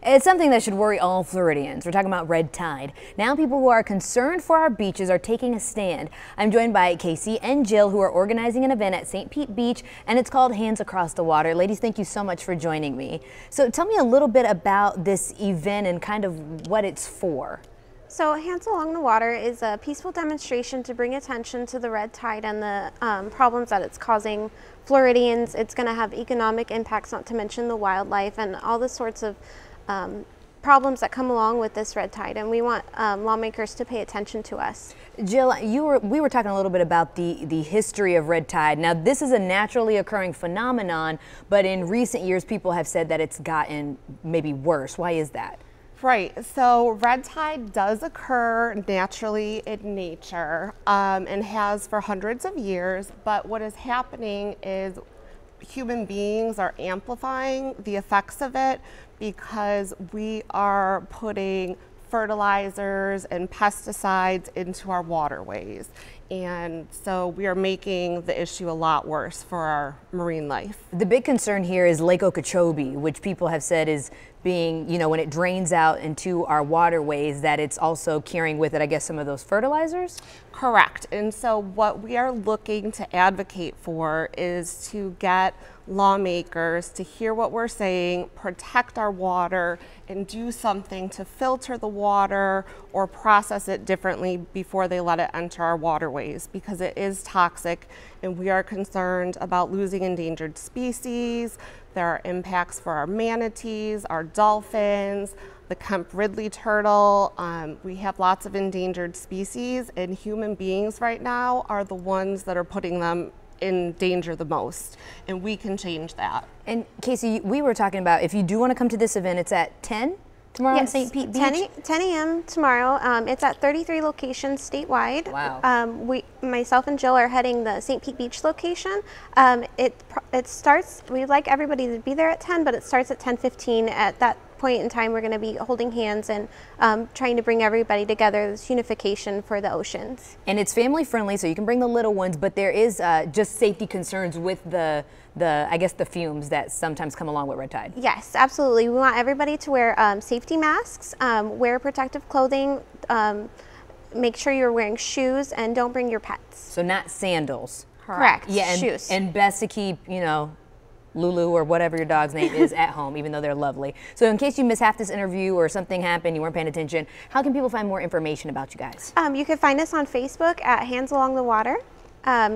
It's something that should worry all Floridians. We're talking about red tide. Now people who are concerned for our beaches are taking a stand. I'm joined by Casey and Jill, who are organizing an event at St. Pete Beach, and it's called Hands Across the Water. Ladies, thank you so much for joining me. So tell me a little bit about this event and kind of what it's for. So Hands Along the Water is a peaceful demonstration to bring attention to the red tide and the problems that it's causing Floridians. It's going to have economic impacts, not to mention the wildlife and all the sorts of problems that come along with this red tide, and we want lawmakers to pay attention to us. Jill, we were talking a little bit about the history of red tide. Now, this is a naturally occurring phenomenon, but in recent years people have said that it's gotten maybe worse. Why is that? Right, so red tide does occur naturally in nature and has for hundreds of years, but what is happening is human beings are amplifying the effects of it because we are putting fertilizers and pesticides into our waterways. And so we are making the issue a lot worse for our marine life. The big concern here is Lake Okeechobee, which people have said is being, you know, when it drains out into our waterways, that it's also carrying with it, I guess, some of those fertilizers? Correct. And so what we are looking to advocate for is to get lawmakers to hear what we're saying, protect our water, and do something to filter the water or process it differently before they let it enter our waterways, because it is toxic and we are concerned about losing endangered species. There are impacts for our manatees, our dolphins, the Kemp Ridley turtle. We have lots of endangered species, and human beings right now are the ones that are putting them in danger the most, and we can change that. And Casey, we were talking about, if you do want to come to this event, it's at 10 tomorrow. Yes, on St. Pete Beach? 10 a.m. tomorrow. It's at 33 locations statewide. Wow. Myself and Jill are heading the St. Pete Beach location. It starts, we'd like everybody to be there at 10, but it starts at 10:15. At that point in time, we're going to be holding hands and trying to bring everybody together, this unification for the oceans. And it's family friendly, so you can bring the little ones, but there is just safety concerns with I guess the fumes that sometimes come along with red tide. Yes, absolutely. We want everybody to wear safety masks, wear protective clothing, make sure you're wearing shoes, and don't bring your pets. So not sandals. Correct. Yeah, shoes. And best to keep, you know, Lulu or whatever your dog's name is at home, even though they're lovely. So in case you miss half this interview or something happened, you weren't paying attention, how can people find more information about you guys? You can find us on Facebook at Hands Along the Water.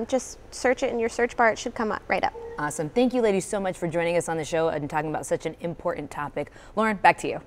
Just search it in your search bar, it should come up right up. Awesome. Thank you ladies so much for joining us on the show and talking about such an important topic. Lauren, back to you.